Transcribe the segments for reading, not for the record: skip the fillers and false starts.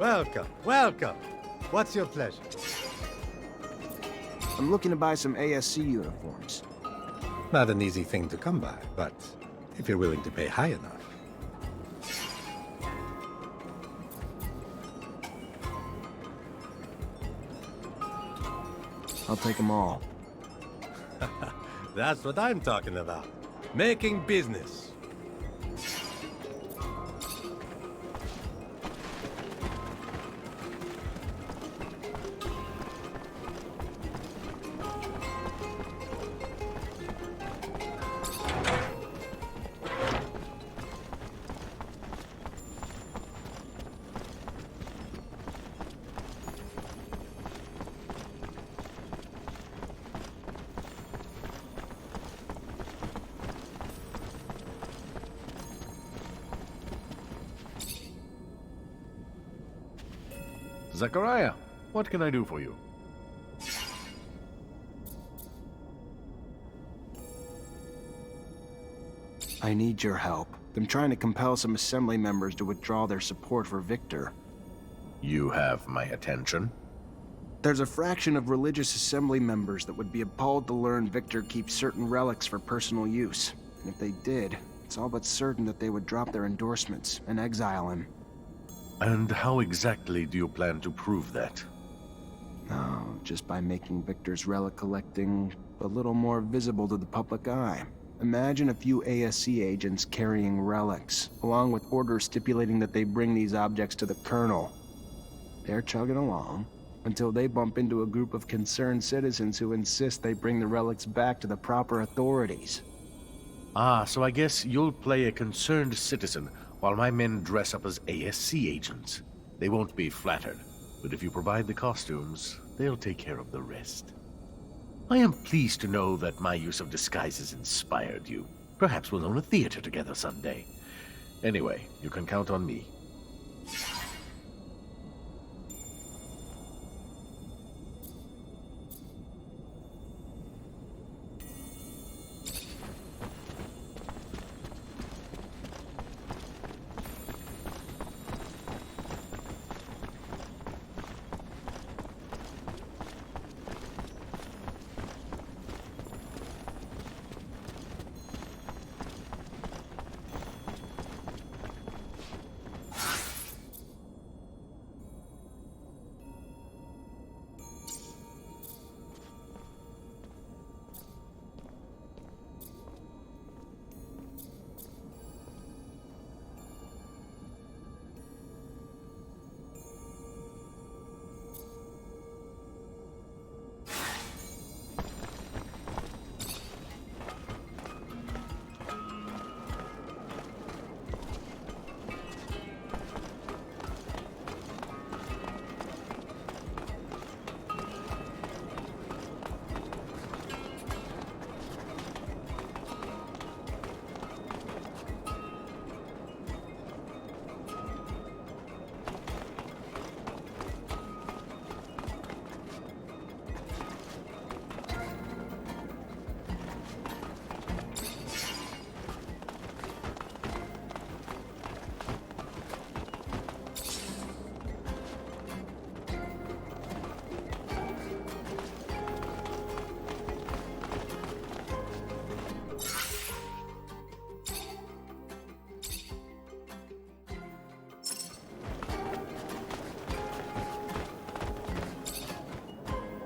Welcome, welcome. What's your pleasure? I'm looking to buy some ASC uniforms. Not an easy thing to come by, but if you're willing to pay high enough. I'll take them all. That's what I'm talking about. Making business. Zachariah, what can I do for you? I need your help. I'm trying to compel some assembly members to withdraw their support for Victor. You have my attention. There's a fraction of religious assembly members that would be appalled to learn Victor keeps certain relics for personal use. And if they did, it's all but certain that they would drop their endorsements and exile him. And how exactly do you plan to prove that? Oh, just by making Victor's relic collecting a little more visible to the public eye. Imagine a few ASC agents carrying relics, along with orders stipulating that they bring these objects to the Colonel. They're chugging along until they bump into a group of concerned citizens who insist they bring the relics back to the proper authorities. Ah, so I guess you'll play a concerned citizen while my men dress up as ASC agents. They won't be flattered, but if you provide the costumes, they'll take care of the rest. I am pleased to know that my use of disguises inspired you. Perhaps we'll own a theater together someday. Anyway, you can count on me.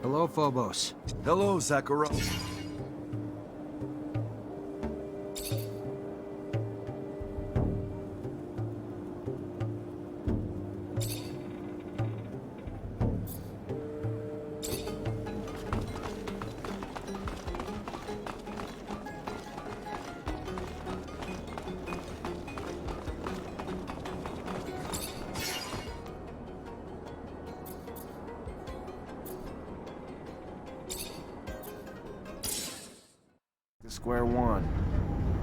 Hello, Phobos. Hello, Zachariah. Square one.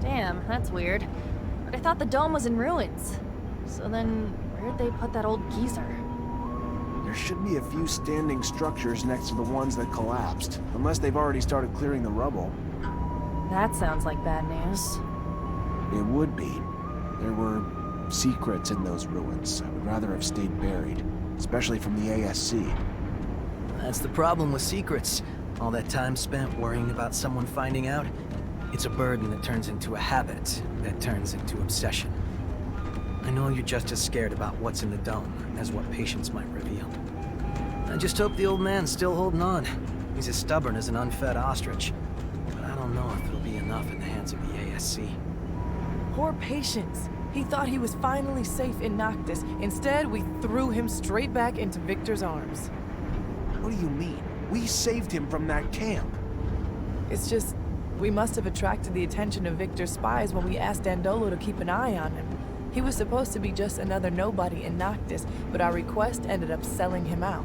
Damn, that's weird. But I thought the dome was in ruins. So then, where'd they put that old geezer? There should be a few standing structures next to the ones that collapsed, unless they've already started clearing the rubble. That sounds like bad news. It would be. There were secrets in those ruins. I would rather have stayed buried. especially from the ASC. That's the problem with secrets. All that time spent worrying about someone finding out, it's a burden that turns into a habit, that turns into obsession. I know you're just as scared about what's in the dome as what patience might reveal. I just hope the old man's still holding on. He's as stubborn as an unfed ostrich. But I don't know if it'll be enough in the hands of the ASC. Poor Patience. He thought he was finally safe in Noctis. Instead, we threw him straight back into Victor's arms. What do you mean? We saved him from that camp. It's just, we must have attracted the attention of Victor's spies when we asked Dandolo to keep an eye on him. He was supposed to be just another nobody in Noctis, but our request ended up selling him out.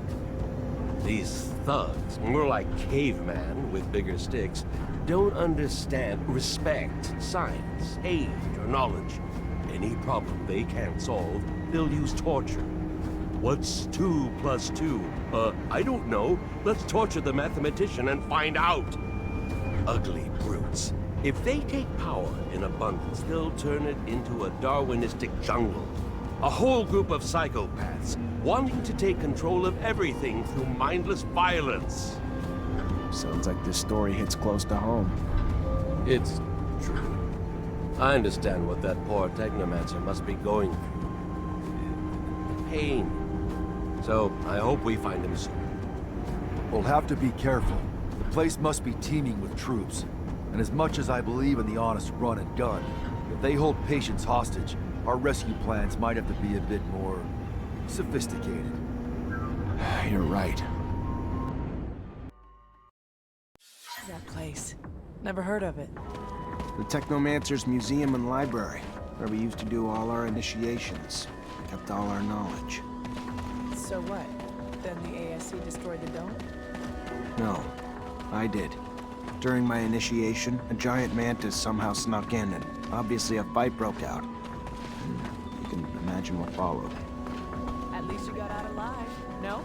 These thugs, more like cavemen with bigger sticks, don't understand respect, science, age, or knowledge. Any problem they can't solve, they'll use torture. What's 2 plus 2? I don't know. Let's torture the mathematician and find out. Ugly brutes. If they take power in abundance, they'll turn it into a Darwinistic jungle. A whole group of psychopaths, wanting to take control of everything through mindless violence. Sounds like this story hits close to home. It's true. I understand what that poor Technomancer must be going through. Pain. So, I hope we find him soon. We'll have to be careful. The place must be teeming with troops. And as much as I believe in the honest run and gun, if they hold Patience hostage, our rescue plans might have to be a bit more sophisticated. You're right. That place. Never heard of it. The Technomancer's museum and library, where we used to do all our initiations. Kept all our knowledge. So what? Then the ASC destroyed the dome? No, I did. During my initiation, a giant mantis somehow snuck in, and obviously a fight broke out. You can imagine what followed. At least you got out alive, no?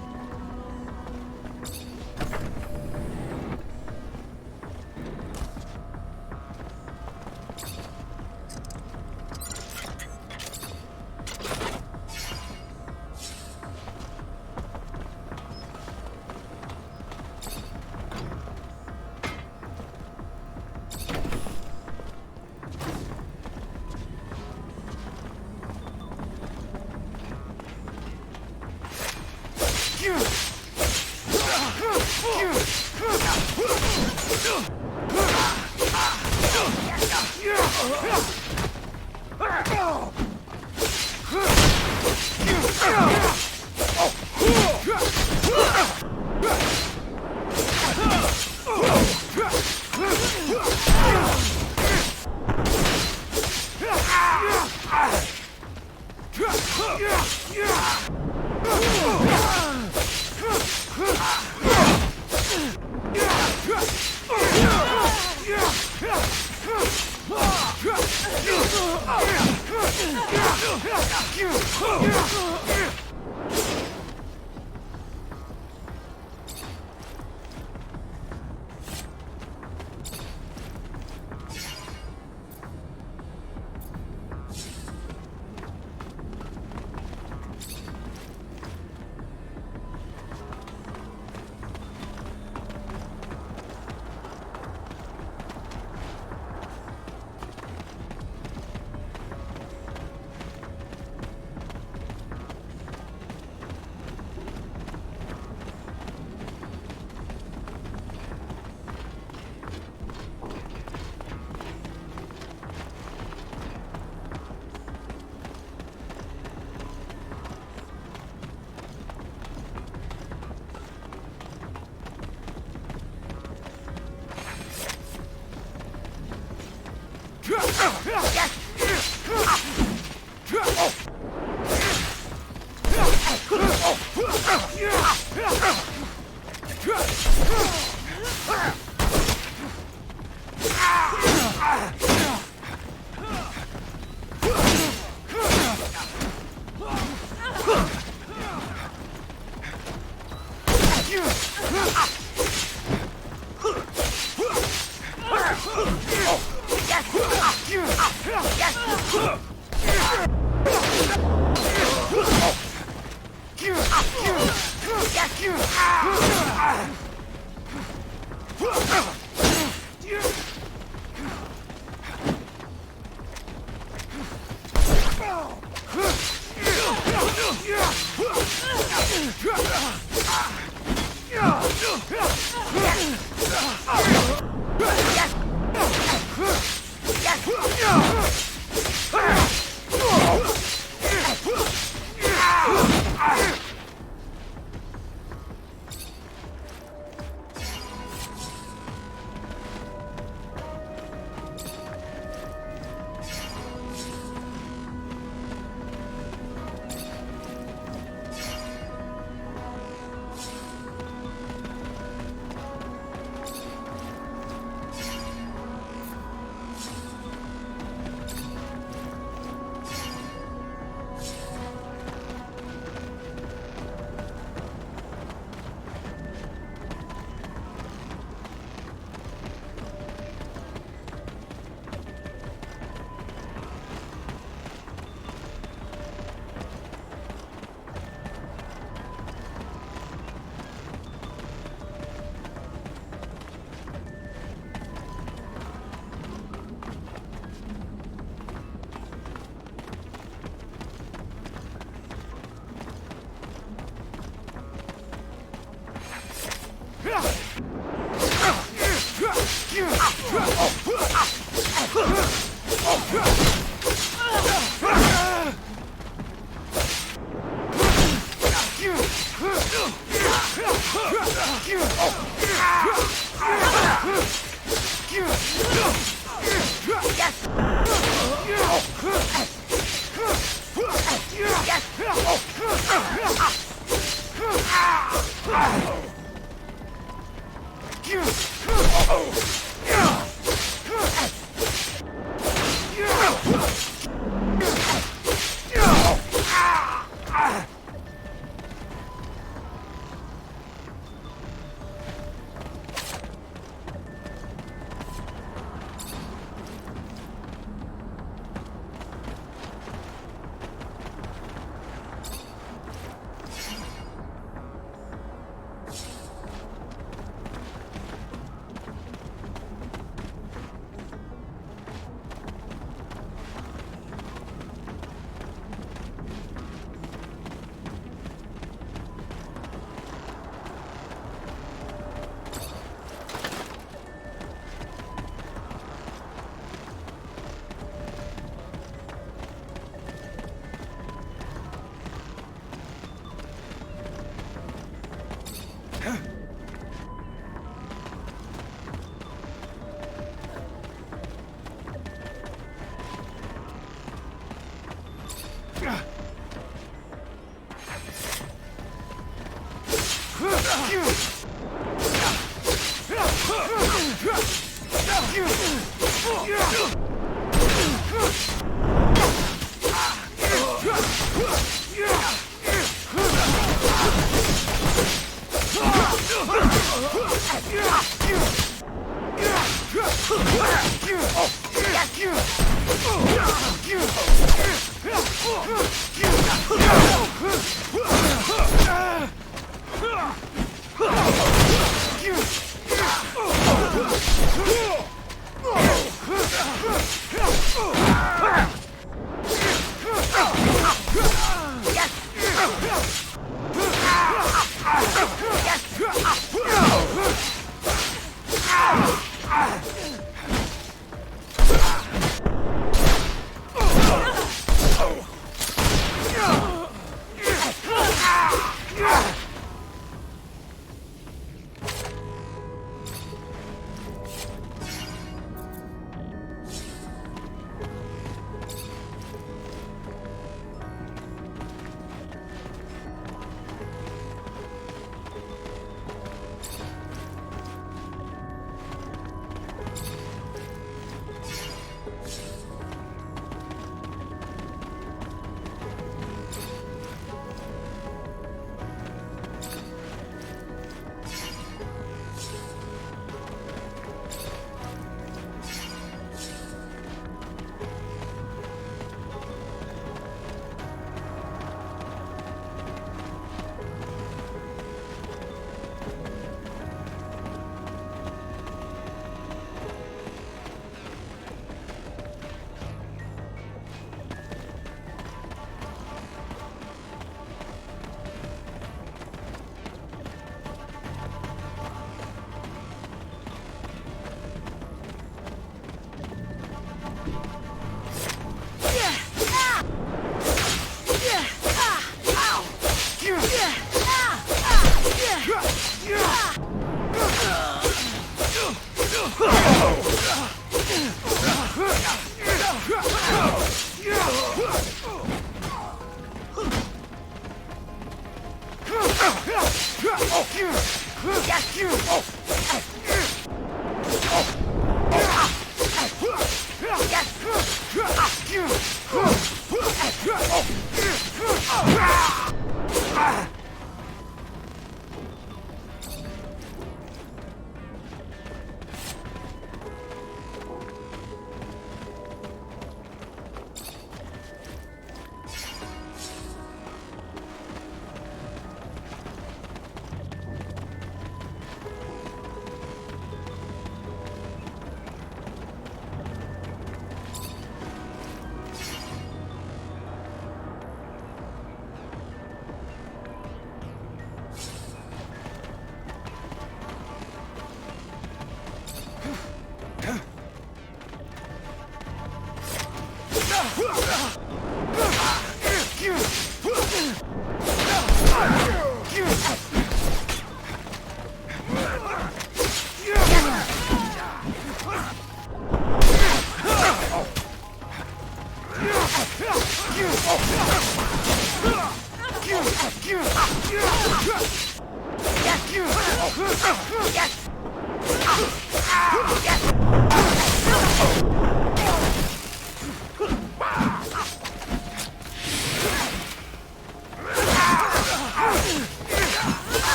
Yeah!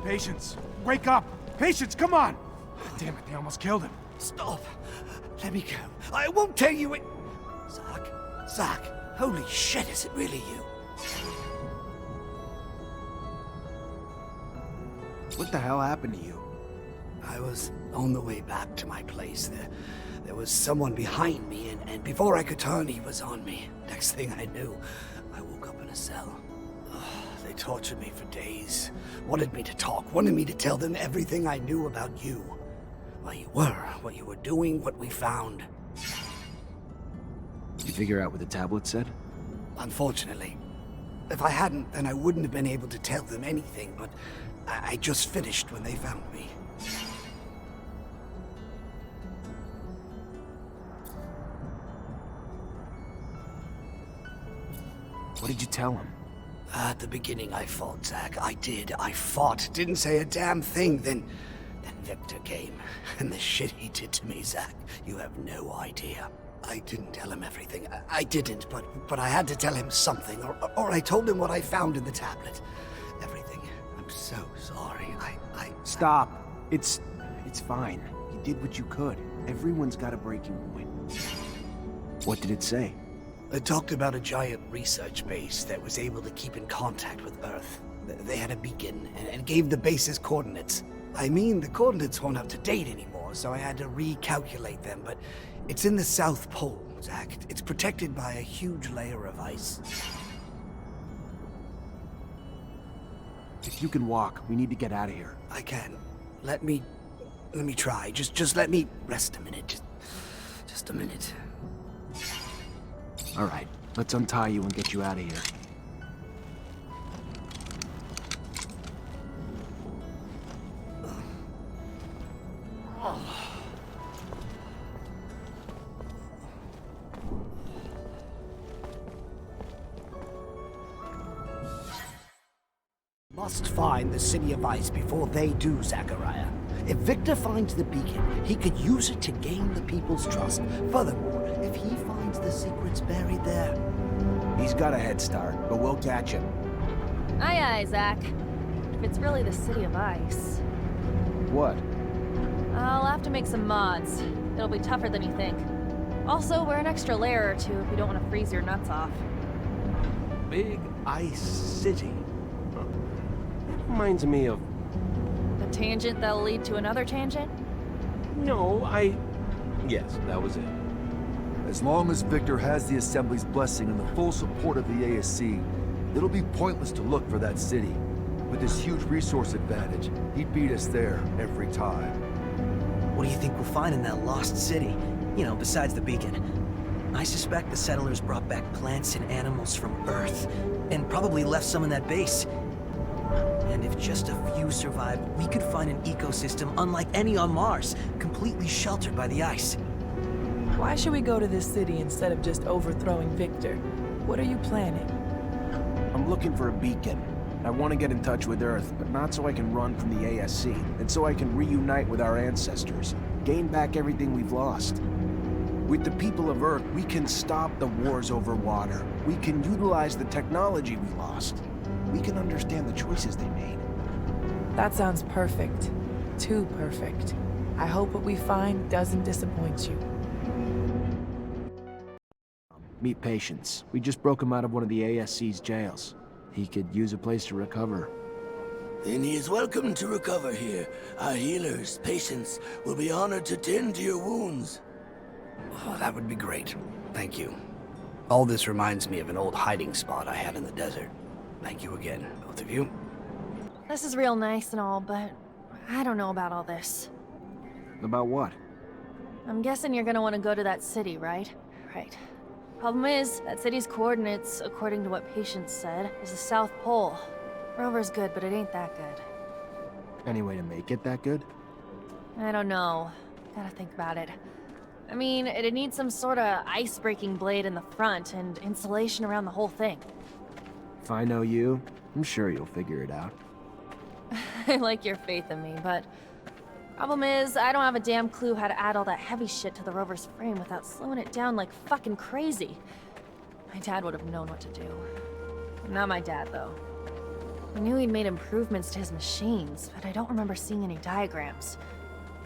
Patience! Wake up! Patience, come on! Damn it, they almost killed him. Stop! Let me go. I won't tell you it... Zach, holy shit, is it really you? What the hell happened to you? I was on the way back to my place. There was someone behind me, and before I could turn, he was on me. Next thing I knew, I woke up in a cell. They tortured me for days. Wanted me to talk, wanted me to tell them everything I knew about you. Where you were, what you were doing, what we found. Did you figure out what the tablet said? Unfortunately. If I hadn't, then I wouldn't have been able to tell them anything, but I just finished when they found me. What did you tell him? At the beginning I fought, Zach. I did. I fought. Didn't say a damn thing. Then Victor came. And the shit he did to me, Zach. You have no idea. I didn't tell him everything. I didn't, but I had to tell him something. Or I told him what I found in the tablet. Everything. I'm so sorry. Stop. It's fine. You did what you could. Everyone's got a breaking point. What did it say? It talked about a giant research base that was able to keep in contact with Earth. They had a beacon and gave the base's coordinates. I mean, the coordinates weren't up to date anymore, so I had to recalculate them, but it's in the South Pole, Zach. It's protected by a huge layer of ice. If you can walk, we need to get out of here. I can. Let me try. Just let me rest a minute. Just a minute. All right, let's untie you and get you out of here. Must find the City of Ice before they do, Zachariah. If Victor finds the beacon, he could use it to gain the people's trust. Furthermore, if he finds the secrets buried there... He's got a head start, but we'll catch him. Aye aye, Zach. If it's really the City of Ice. What? I'll have to make some mods. It'll be tougher than you think. Also, wear an extra layer or two if you don't want to freeze your nuts off. Big Ice City. Reminds me of... The tangent that'll lead to another tangent? No, Yes, that was it. As long as Victor has the Assembly's blessing and the full support of the ASC, it'll be pointless to look for that city. With this huge resource advantage, he'd beat us there every time. What do you think we'll find in that lost city? You know, besides the beacon. I suspect the settlers brought back plants and animals from Earth, and probably left some in that base. And if just a few survived, we could find an ecosystem unlike any on Mars, completely sheltered by the ice. Why should we go to this city instead of just overthrowing Victor? What are you planning? I'm looking for a beacon. I want to get in touch with Earth, but not so I can run from the ASC, and so I can reunite with our ancestors, gain back everything we've lost. With the people of Earth, we can stop the wars over water. We can utilize the technology we lost. We can understand the choices they made. That sounds perfect. Too perfect. I hope what we find doesn't disappoint you. Meet Patience. We just broke him out of one of the ASC's jails. He could use a place to recover. Then he is welcome to recover here. Our healers, patients, will be honored to tend to your wounds. Oh, that would be great. Thank you. All this reminds me of an old hiding spot I had in the desert. Thank you again, both of you. This is real nice and all, but I don't know about all this. About what? I'm guessing you're gonna want to go to that city, right? Right. Problem is, that city's coordinates, according to what Patience said, is the South Pole. Rover's good, but it ain't that good. Any way to make it that good? I don't know. Gotta think about it. I mean, it'd need some sort of ice-breaking blade in the front and insulation around the whole thing. If I know you, I'm sure you'll figure it out. I like your faith in me, but... Problem is, I don't have a damn clue how to add all that heavy shit to the rover's frame without slowing it down like fucking crazy. My dad would have known what to do. Not my dad, though. I knew he'd made improvements to his machines, but I don't remember seeing any diagrams.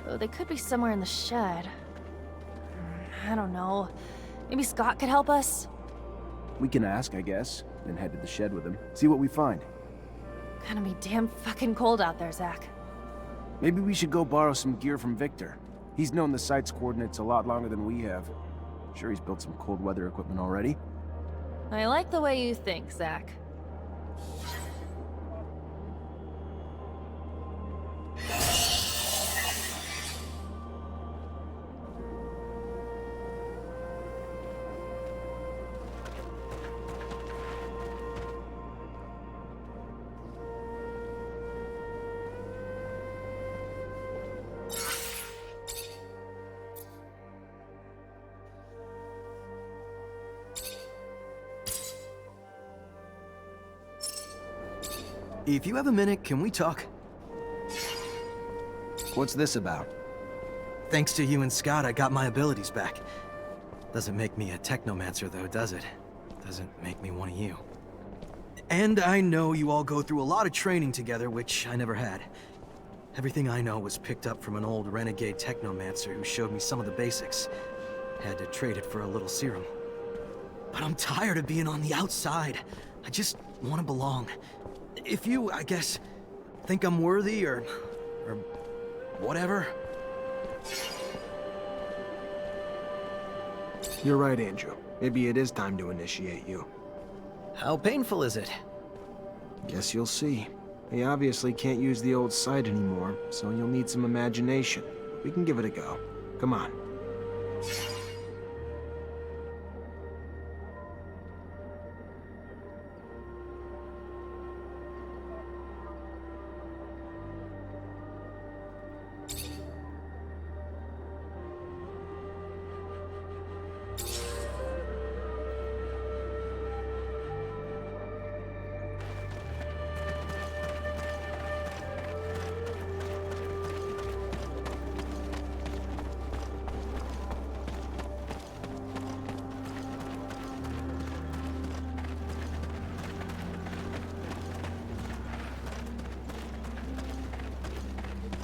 Though they could be somewhere in the shed. I don't know. Maybe Scott could help us? We can ask, I guess, then head to the shed with him. See what we find. Gonna be damn fucking cold out there, Zach. Maybe we should go borrow some gear from Victor. He's known the site's coordinates a lot longer than we have. Sure, he's built some cold weather equipment already. I like the way you think, Zach. If you have a minute, can we talk? What's this about? Thanks to you and Scott, I got my abilities back. Doesn't make me a technomancer though, does it? Doesn't make me one of you. And I know you all go through a lot of training together, which I never had. Everything I know was picked up from an old renegade technomancer who showed me some of the basics. Had to trade it for a little serum. But I'm tired of being on the outside. I just want to belong. If you, I guess, think I'm worthy or whatever. You're right, Andrew. Maybe it is time to initiate you. How painful is it? Guess you'll see. You obviously can't use the old sight anymore, so you'll need some imagination. We can give it a go. Come on.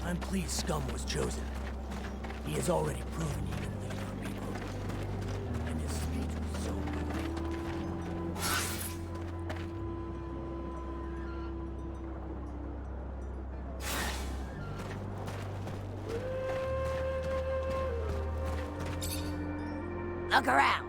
I'm pleased Scum was chosen. He has already proven he can lead our people. And his speech was so good. Look around.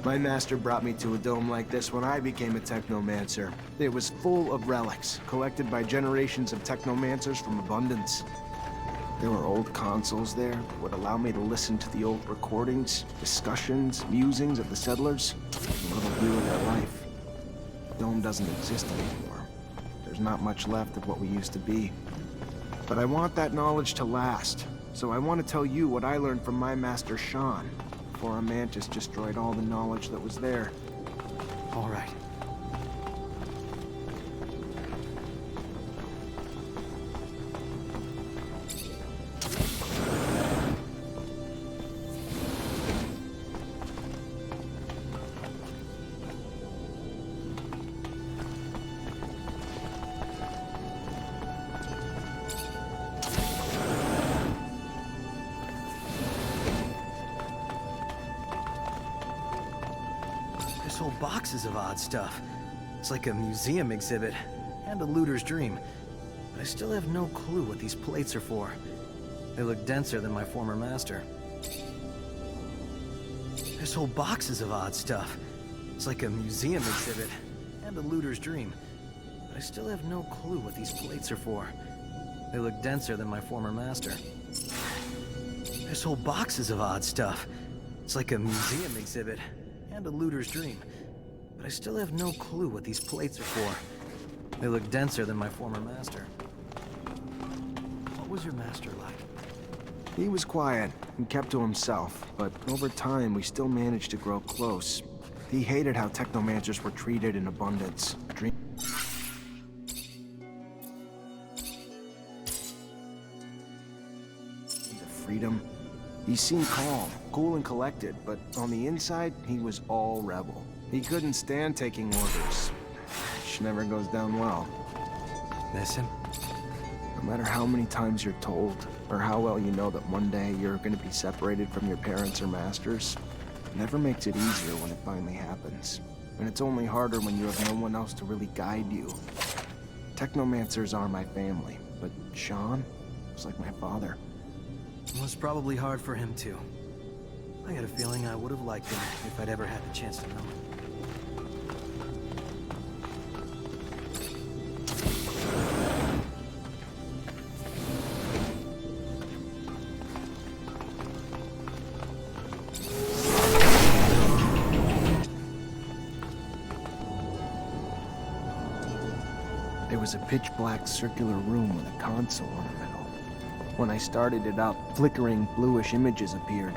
My master brought me to a dome like this when I became a technomancer. It was full of relics, collected by generations of technomancers from Abundance. There were old consoles there that would allow me to listen to the old recordings, discussions, musings of the settlers, a little view of their life. The dome doesn't exist anymore. There's There's not much left of what we used to be. But I want that knowledge to last, so I want to tell you what I learned from my master Sean, before a mantis destroyed all the knowledge that was there. All right. This whole box is of odd stuff. It's like a museum exhibit and a looter's dream. But I still have no clue what these plates are for. They look denser than my former master. This whole box is of odd stuff. It's like a museum exhibit and a looter's dream. But I still have no clue what these plates are for. They look denser than my former master. This whole box is of odd stuff. It's like a museum exhibit and a looter's dream. But I still have no clue what these plates are for. They look denser than my former master. What was your master like? He was quiet and kept to himself, but over time we still managed to grow close. He hated how technomancers were treated in abundance. The freedom. He seemed calm, cool and collected, but on the inside, he was all rebel. He couldn't stand taking orders, which never goes down well. Miss him? No matter how many times you're told, or how well you know that one day you're going to be separated from your parents or masters, it never makes it easier when it finally happens. And it's only harder when you have no one else to really guide you. Technomancers are my family, but Sean was like my father. It was probably hard for him too. I got a feeling I would have liked him if I'd ever had the chance to know him. There was a pitch-black circular room with a console in the middle. When I started it up, flickering bluish images appeared.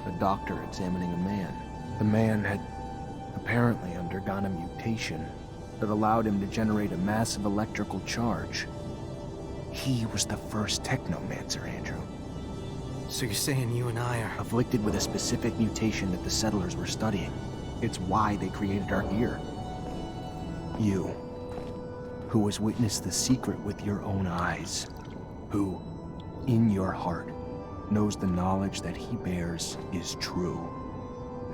A doctor examining a man. The man had apparently undergone a mutation that allowed him to generate a massive electrical charge. He was the first technomancer, Andrew. So you're saying you and I are... Afflicted with a specific mutation that the settlers were studying. It's why they created our gear. You, who has witnessed the secret with your own eyes, who, in your heart, knows the knowledge that he bears is true,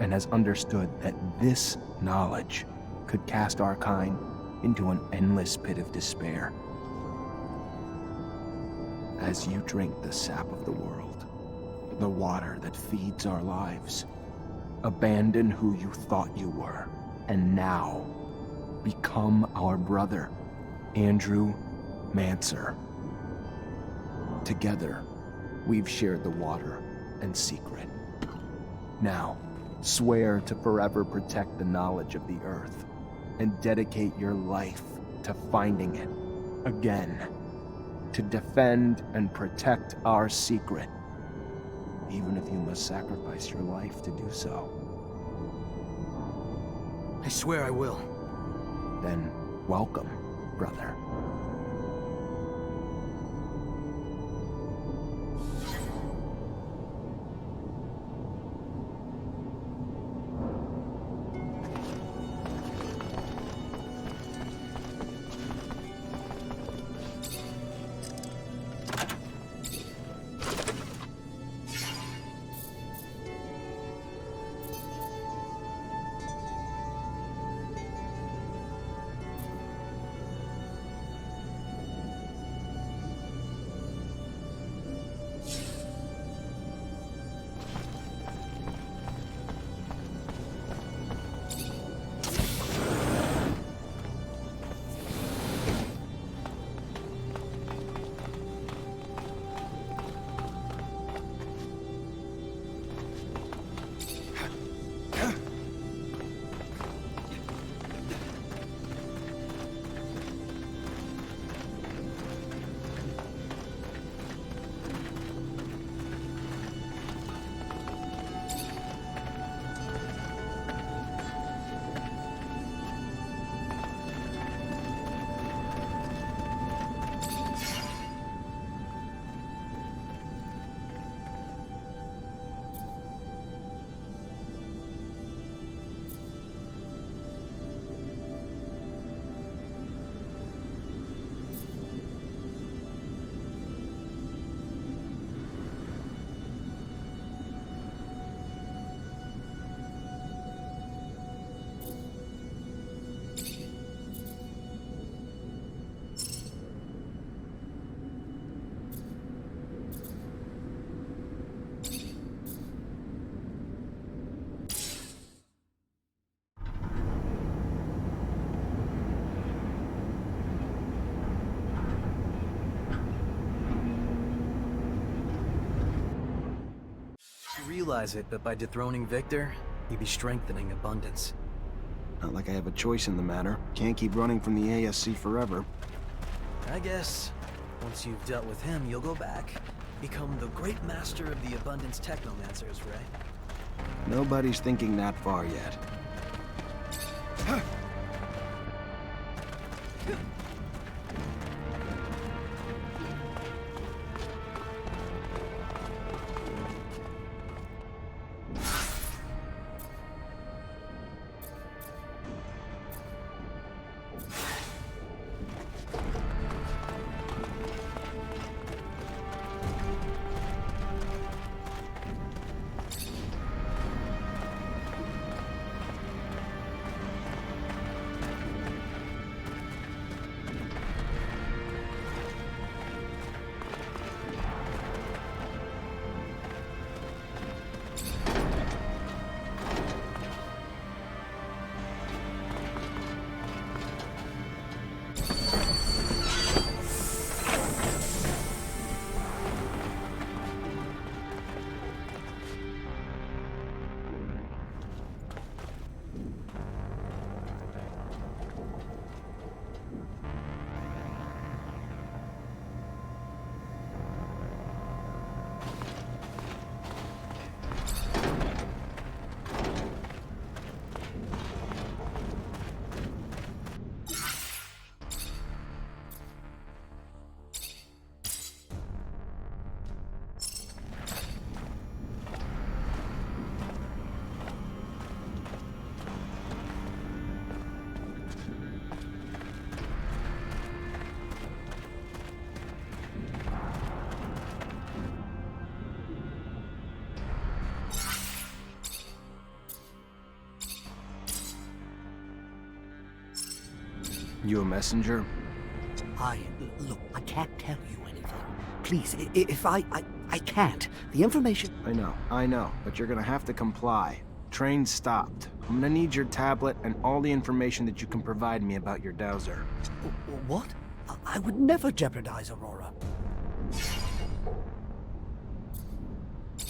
and has understood that this knowledge could cast our kind into an endless pit of despair. As you drink the sap of the world, the water that feeds our lives, abandon who you thought you were, and now become our brother, Andrew Mancer. Together, we've shared the water and secret. Now, swear to forever protect the knowledge of the earth and dedicate your life to finding it again, to defend and protect our secret, even if you must sacrifice your life to do so. I swear I will. Then, welcome, brother. realize it, but by dethroning Victor, you'd be strengthening Abundance. Not like I have a choice in the matter. Can't keep running from the ASC forever. I guess, once you've dealt with him, you'll go back. Become the great master of the Abundance Technomancers, right? Nobody's thinking that far yet. You a messenger? Look, I can't tell you anything. Please, if I can't. The information... I know, but you're gonna have to comply. Train stopped. I'm gonna need your tablet and all the information that you can provide me about your dowser. What? I would never jeopardize Aurora.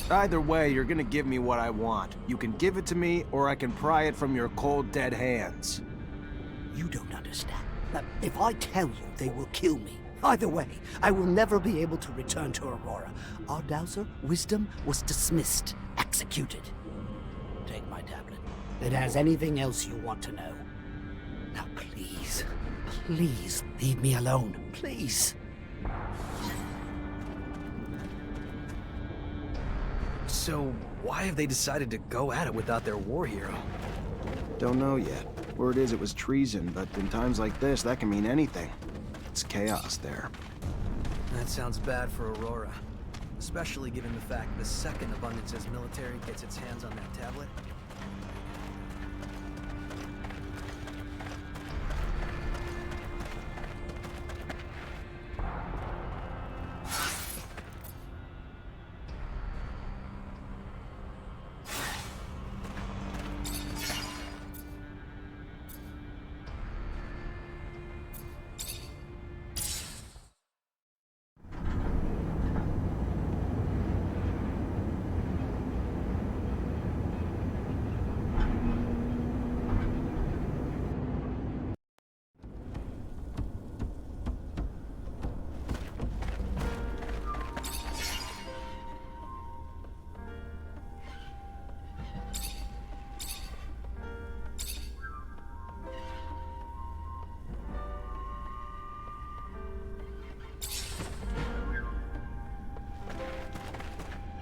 Either way, you're gonna give me what I want. You can give it to me, or I can pry it from your cold, dead hands. You don't understand. Now, if I tell you, they will kill me. Either way, I will never be able to return to Aurora. Our dowser, Wisdom, was dismissed, executed. Take my tablet. It has anything else you want to know. Now please, please leave me alone. Please. So, why have they decided to go at it without their war hero? Don't know yet. Word is it was treason, but in times like this, that can mean anything. It's chaos there. That sounds bad for Aurora. Especially given the fact the second Abundance's military gets its hands on that tablet.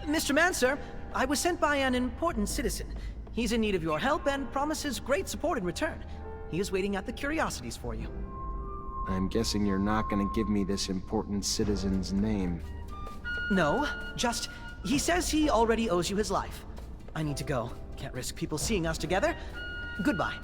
Mr. Mancer, I was sent by an important citizen. He's in need of your help and promises great support in return. He is waiting at the curiosities for you. I'm guessing you're not gonna give me this important citizen's name. No, just, he says he already owes you his life. I need to go. Can't risk people seeing us together. Goodbye.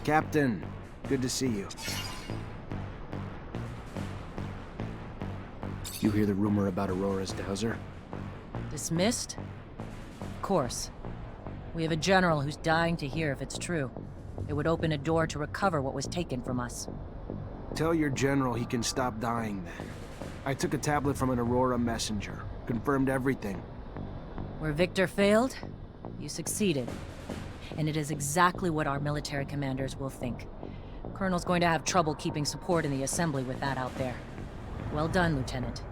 Captain, good to see you. You hear the rumor about Aurora's dowser? Dismissed? Of course. We have a general who's dying to hear if it's true. It would open a door to recover what was taken from us. Tell your general he can stop dying then. I took a tablet from an Aurora messenger. Confirmed everything. Where Victor failed, you succeeded. And it is exactly what our military commanders will think. Colonel's going to have trouble keeping support in the assembly with that out there. Well done, Lieutenant.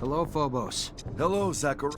Hello, Phobos. Hello, Zachar.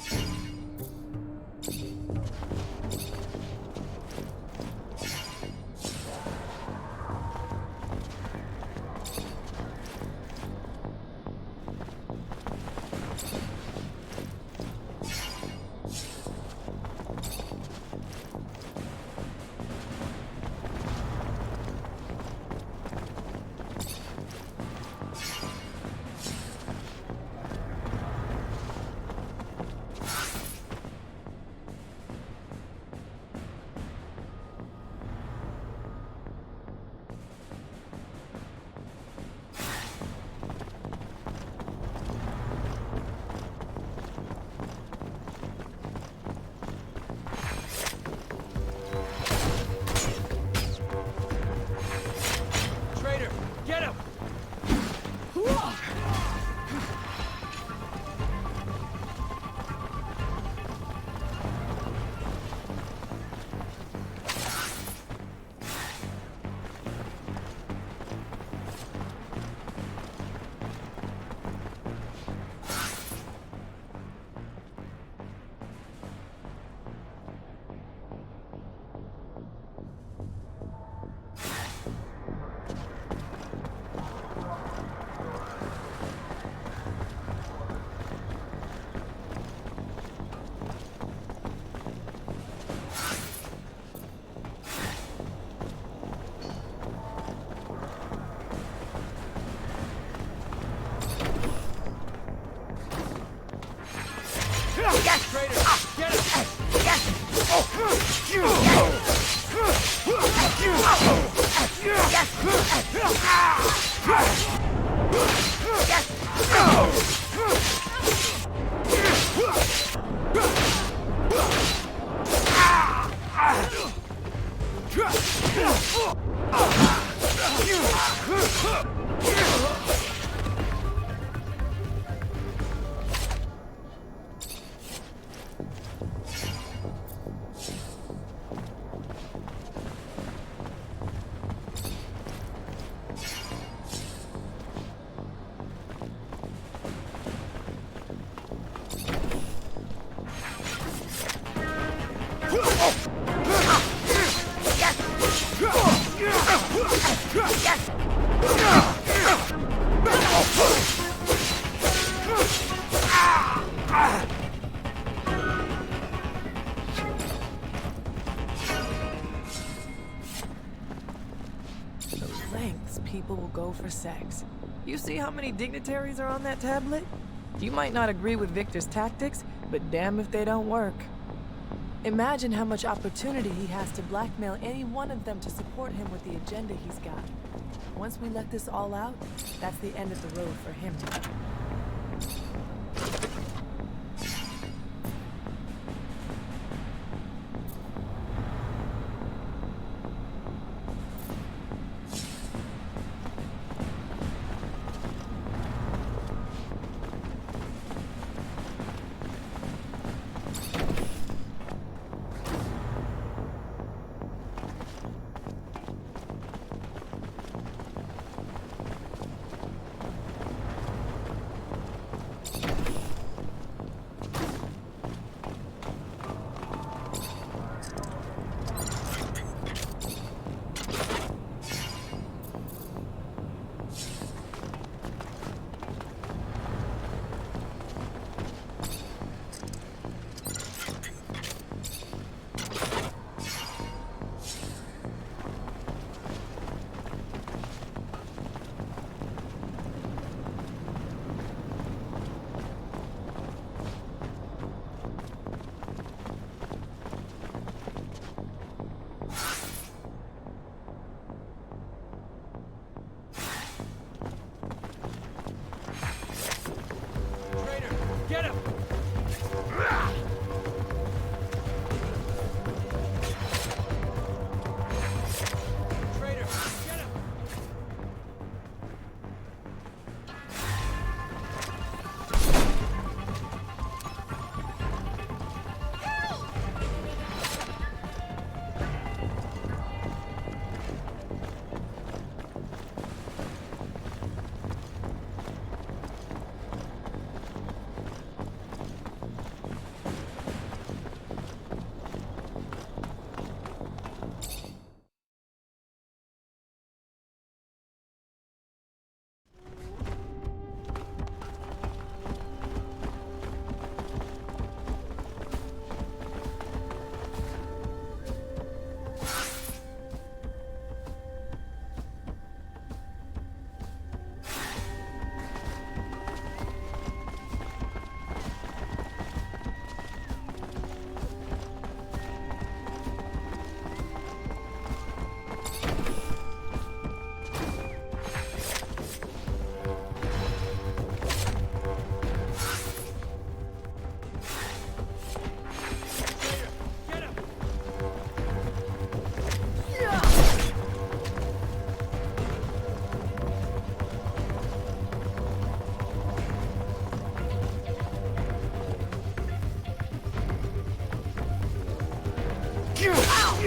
Lengths people will go for sex. You see how many dignitaries are on that tablet? You might not agree with Victor's tactics, but damn if they don't work. Imagine how much opportunity he has to blackmail any one of them to support him with the agenda he's got. Once we let this all out, that's the end of the road for him. Ow!